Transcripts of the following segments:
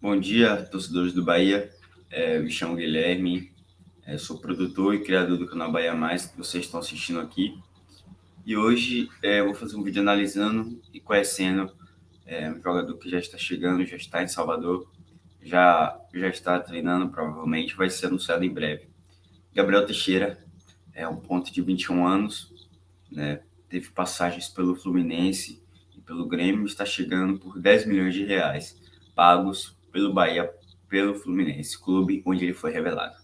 Bom dia, torcedores do Bahia. Me chamo Guilherme, sou produtor e criador do canal Bahia Mais, que vocês estão assistindo aqui. E hoje eu vou fazer um vídeo analisando e conhecendo um jogador que já está chegando, já está em Salvador, já está treinando, provavelmente vai ser anunciado em breve. Gabriel Teixeira é um ponto de 21 anos, né? Teve passagens pelo Fluminense e pelo Grêmio, está chegando por 10 milhões de reais, pagos pelo Bahia, pelo Fluminense, clube onde ele foi revelado.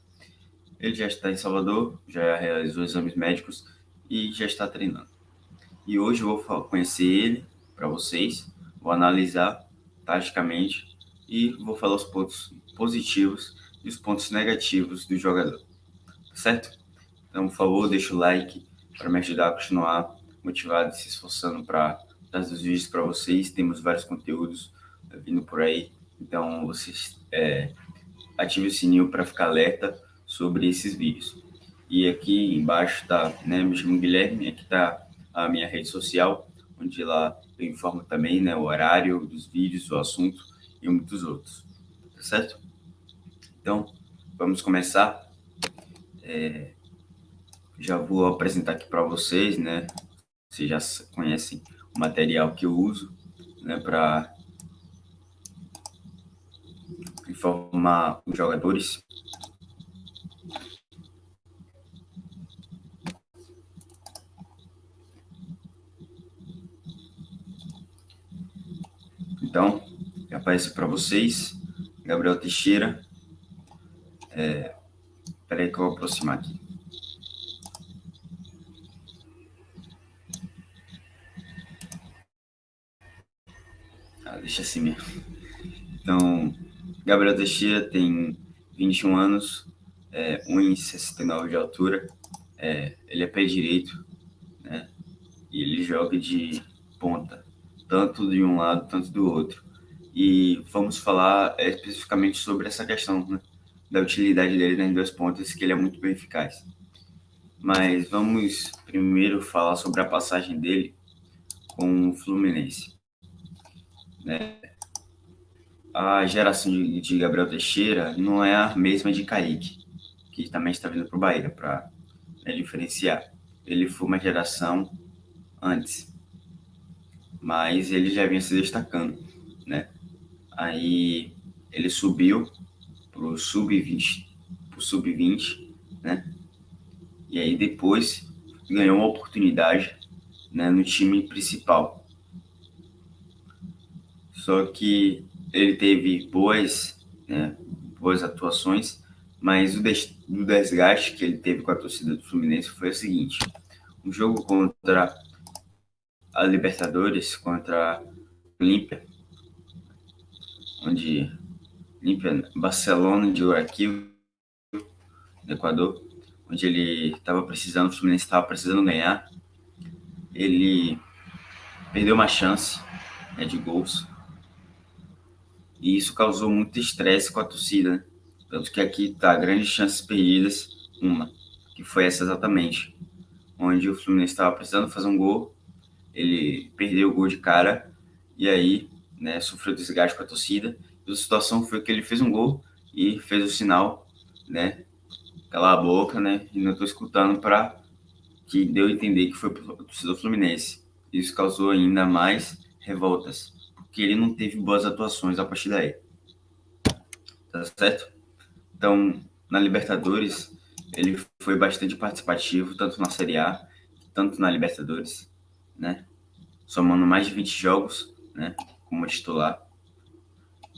Ele já está em Salvador, já realizou exames médicos e já está treinando. E hoje eu vou conhecer ele para vocês, vou analisar taticamente e vou falar os pontos positivos e os pontos negativos do jogador, certo? Então, por favor, deixa o like para me ajudar a continuar motivado e se esforçando para trazer os vídeos para vocês. Temos vários conteúdos vindo por aí, então vocês ative o sininho para ficar alerta sobre esses vídeos. E aqui embaixo está, né, me chamo Guilherme, aqui está a minha rede social, onde lá eu informo também, né, o horário dos vídeos, o assunto e muitos outros, tá certo? Então, vamos começar. Já vou apresentar aqui para vocês, né? Vocês já conhecem o material que eu uso, né, para informar os jogadores. Então, aparece para vocês, Gabriel Teixeira. Espera aí que eu vou aproximar aqui. Deixa assim mesmo. Então, Gabriel Teixeira tem 21 anos, 1,69 de altura, ele é pé direito, né? E ele joga de ponta, tanto de um lado, tanto do outro. E vamos falar especificamente sobre essa questão, né, da utilidade dele nas duas pontas, que ele é muito bem eficaz. Mas vamos primeiro falar sobre a passagem dele com o Fluminense, né? A geração de Gabriel Teixeira não é a mesma de Kaique, que também está vindo para o Bahia, para diferenciar. Ele foi uma geração antes, mas ele já vinha se destacando, né? Aí ele subiu para o sub-20, né? E aí depois ganhou uma oportunidade, né, no time principal. Só que ele teve boas atuações, mas o desgaste que ele teve com a torcida do Fluminense foi o seguinte: um jogo contra a Libertadores, contra a Olímpia, Barcelona de Guayaquil, no Equador, onde ele estava precisando, o Fluminense estava precisando ganhar, ele perdeu uma chance, né, de gols, e isso causou muito estresse com a torcida, né? Tanto que aqui está grandes chances perdidas, uma, que foi essa exatamente, onde o Fluminense estava precisando fazer um gol, ele perdeu o gol de cara, e aí, né, sofreu desgaste com a torcida, e a situação foi que ele fez um gol e fez o sinal, né, calar a boca, né, e não estou escutando, para que deu a entender que foi a torcida do Fluminense. Isso causou ainda mais revoltas, porque ele não teve boas atuações a partir daí, tá certo? Então, na Libertadores, ele foi bastante participativo, tanto na Série A, tanto na Libertadores, né? Somando mais de 20 jogos, né, como titular.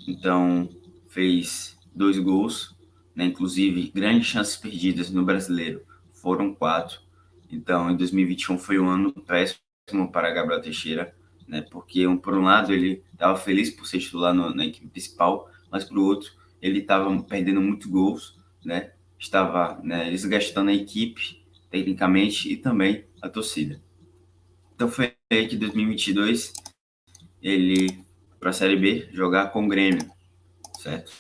Então, fez 2 gols, né? Inclusive, grandes chances perdidas no Brasileiro foram 4. Então, em 2021 foi um ano péssimo para Gabriel Teixeira, né? Porque, por um lado, ele estava feliz por ser titular na equipe principal, mas, por outro, ele estava perdendo muitos gols, né? Estava, né, desgastando a equipe, tecnicamente, e também a torcida. Então, foi aí que em 2022 ele para a Série B jogar com o Grêmio, certo?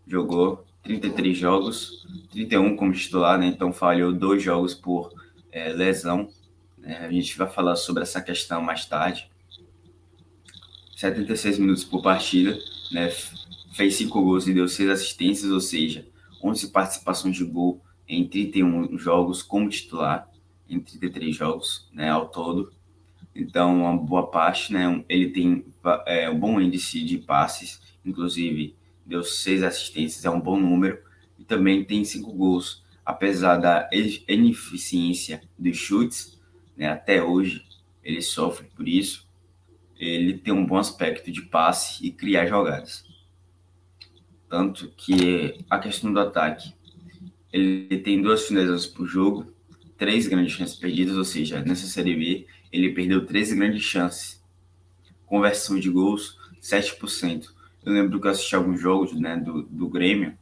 Jogou 33 jogos, 31 como titular, né? Então falhou 2 jogos por lesão. A gente vai falar sobre essa questão mais tarde. 76 minutos por partida, né? Fez 5 gols e deu 6 assistências, ou seja, 11 participações de gol em 31 jogos como titular, em 33 jogos, né, ao todo. Então, uma boa parte, né? Ele tem um bom índice de passes, inclusive deu 6 assistências, é um bom número, e também tem 5 gols. Apesar da ineficiência dos chutes, né, até hoje ele sofre por isso, ele tem um bom aspecto de passe e criar jogadas. Tanto que a questão do ataque, ele tem 2 finalizações por jogo, 3 grandes chances perdidas, ou seja, nessa Série B ele perdeu 13 grandes chances. Conversão de gols, 7%. Eu lembro que eu assisti alguns jogos, né, do Grêmio,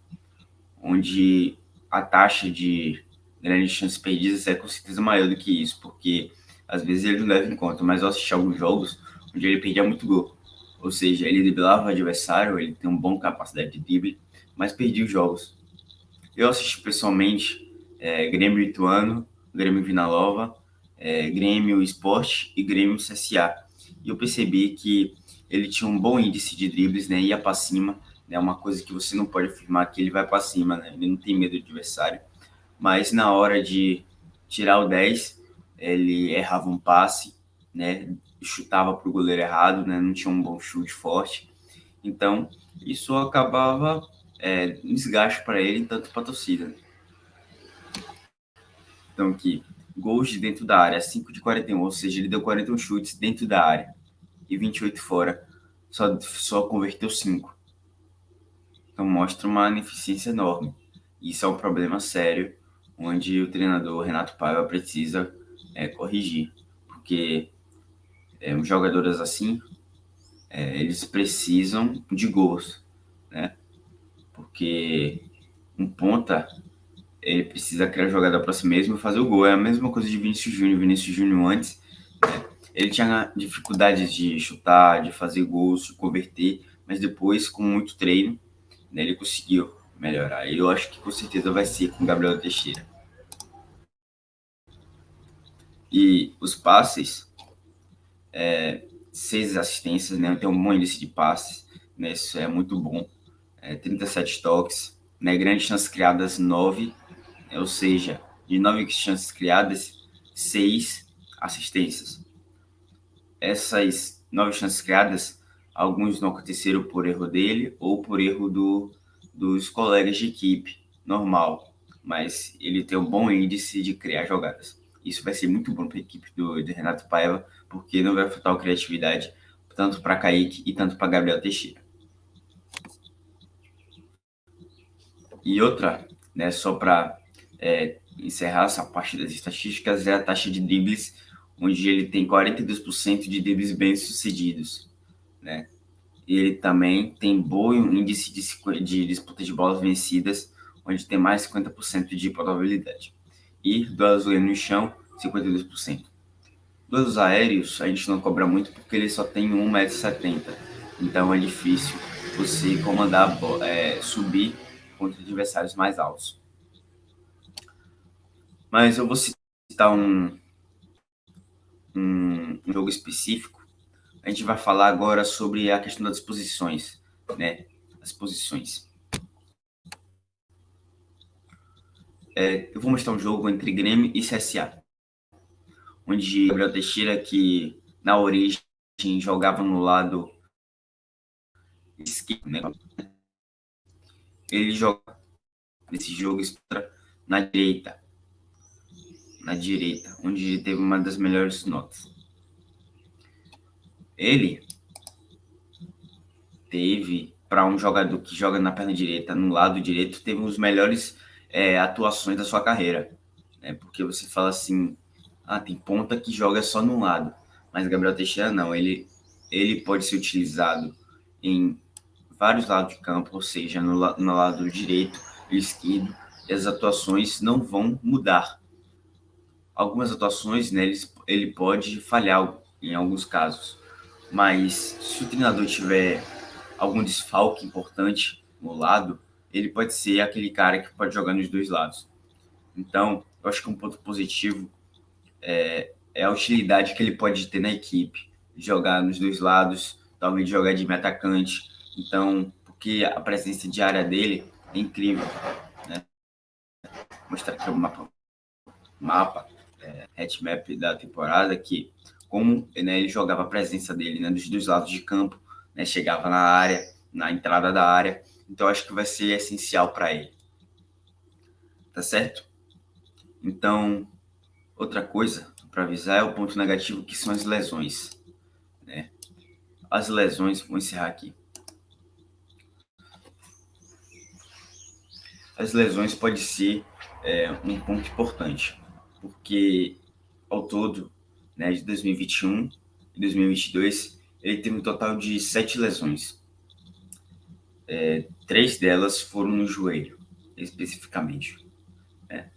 onde a taxa de grandes chances perdidas é com certeza maior do que isso, porque às vezes ele não leva em conta, mas eu assisti alguns jogos onde ele perdia muito gol. Ou seja, ele driblava o adversário, ele tem uma boa capacidade de drible, mas perdia os jogos. Eu assisti pessoalmente Grêmio Ituano, Grêmio Vina Nova, Grêmio Sport e Grêmio CSA. E eu percebi que ele tinha um bom índice de dribles, né? Ia para cima, né? Uma coisa que você não pode afirmar que ele vai para cima, né? Ele não tem medo do adversário. Mas na hora de tirar o 10, ele errava um passe, né? Chutava para o goleiro errado, né? Não tinha um bom chute forte. Então, isso acabava um desgaste para ele, tanto para a torcida. Então, aqui, gols de dentro da área, 5 de 41, ou seja, ele deu 41 chutes dentro da área e 28 fora, só converteu 5. Então, mostra uma ineficiência enorme. Isso é um problema sério, onde o treinador Renato Paiva precisa corrigir, porque os jogadores assim, eles precisam de gols, né? Porque um ponta, ele precisa criar jogada para si mesmo e fazer o gol. É a mesma coisa de Vinícius Júnior. Vinícius Júnior antes, ele tinha dificuldades de chutar, de fazer gols, de converter, mas depois, com muito treino, né, ele conseguiu melhorar. E eu acho que com certeza vai ser com Gabriel Teixeira. E os passes, 6 assistências, né? Tem um bom índice de passes, né? Isso é muito bom. 37 toques, né? Grandes chances criadas, 9, ou seja, de 9 chances criadas, 6 assistências. Essas 9 chances criadas, alguns não aconteceram por erro dele ou por erro dos colegas de equipe, normal, mas ele tem um bom índice de criar jogadas. Isso vai ser muito bom para a equipe do Renato Paiva, porque não vai faltar criatividade, tanto para Kaique e tanto para Gabriel Teixeira. E outra, né, só para encerrar essa parte das estatísticas, é a taxa de dribles, onde ele tem 42% de dribles bem-sucedidos, né? E ele também tem bom índice de disputa de bolas vencidas, onde tem mais 50% de probabilidade. E duelos no chão, 52%. Duelos aéreos, a gente não cobra muito porque ele só tem 1,70 m. Então é difícil você comandar, subir contra adversários mais altos. Mas eu vou citar um jogo específico. A gente vai falar agora sobre a questão das posições, né? As posições. Eu vou mostrar um jogo entre Grêmio e CSA, onde Gabriel Teixeira, que na origem jogava no lado esquerdo, né? Ele joga nesse jogo na direita, onde ele teve uma das melhores notas. Ele teve, para um jogador que joga na perna direita, no lado direito, teve os melhores atuações da sua carreira, né? Porque você fala assim, tem ponta que joga só num lado, mas Gabriel Teixeira não, ele pode ser utilizado em vários lados de campo, ou seja, no lado direito e esquerdo, e as atuações não vão mudar. Algumas atuações, né, ele pode falhar em alguns casos, mas se o treinador tiver algum desfalque importante no lado, ele pode ser aquele cara que pode jogar nos dois lados. Então, eu acho que um ponto positivo é a utilidade que ele pode ter na equipe, jogar nos dois lados, talvez jogar de meio atacante, Então, porque a presença diária dele é incrível, né? Vou mostrar aqui o mapa headmap da temporada, que como, né, ele jogava a presença dele, né, dos dois lados de campo, né, chegava na área, na entrada da área. Então, acho que vai ser essencial para ele. Tá certo? Então, outra coisa para avisar é o ponto negativo, que são as lesões, né? As lesões, vou encerrar aqui. As lesões podem ser um ponto importante, porque ao todo, né, de 2021 e 2022, ele teve um total de 7 lesões. 3 delas foram no joelho, especificamente, né?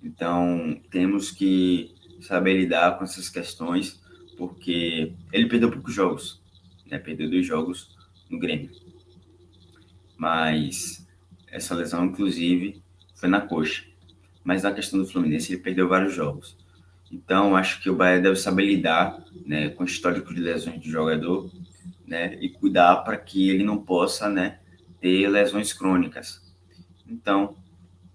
Então, temos que saber lidar com essas questões, porque ele perdeu poucos jogos, né? Perdeu 2 jogos no Grêmio. Mas essa lesão, inclusive, foi na coxa. Mas na questão do Fluminense, ele perdeu vários jogos. Então, acho que o Bahia deve saber lidar, né, com o histórico de lesões do jogador, né, e cuidar para que ele não possa, né, ter lesões crônicas. Então,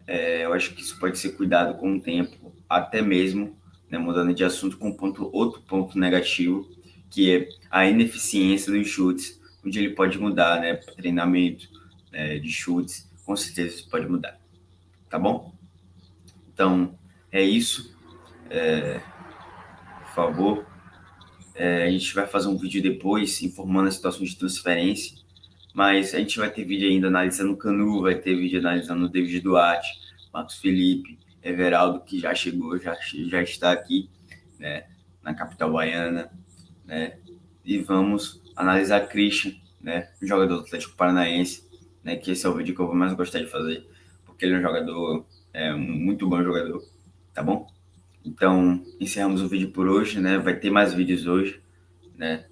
eu acho que isso pode ser cuidado com o tempo, até mesmo, né, mudando de assunto, com outro ponto negativo, que é a ineficiência dos chutes, onde ele pode mudar, né, treinamento, né, de chutes, com certeza isso pode mudar, tá bom? Então, é isso, por favor. A gente vai fazer um vídeo depois informando a situação de transferência, mas a gente vai ter vídeo ainda analisando o Canu, vai ter vídeo analisando o David Duarte, Marcos Felipe, Everaldo, que já chegou, já está aqui, né, na capital baiana, né, e vamos analisar Christian, né, um jogador do Atlético Paranaense, né, que esse é o vídeo que eu vou mais gostar de fazer, porque ele é um jogador, um muito bom jogador, tá bom? Então, encerramos o vídeo por hoje, né, vai ter mais vídeos hoje, né,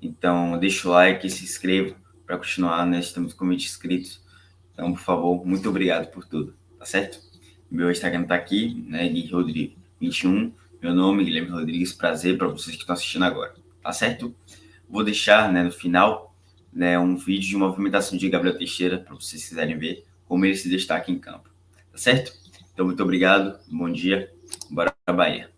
então deixa o like, se inscreva para continuar, né, estamos com 20 inscritos, então, por favor, muito obrigado por tudo, tá certo? Meu Instagram tá aqui, né, Gui Rodrigues 21, meu nome, Guilherme Rodrigues, prazer para vocês que estão assistindo agora, tá certo? Vou deixar, né, no final, né, um vídeo de movimentação de Gabriel Teixeira, para vocês quiserem ver como ele se destaca em campo, tá certo? Então, muito obrigado, bom dia, bora pra Bahia.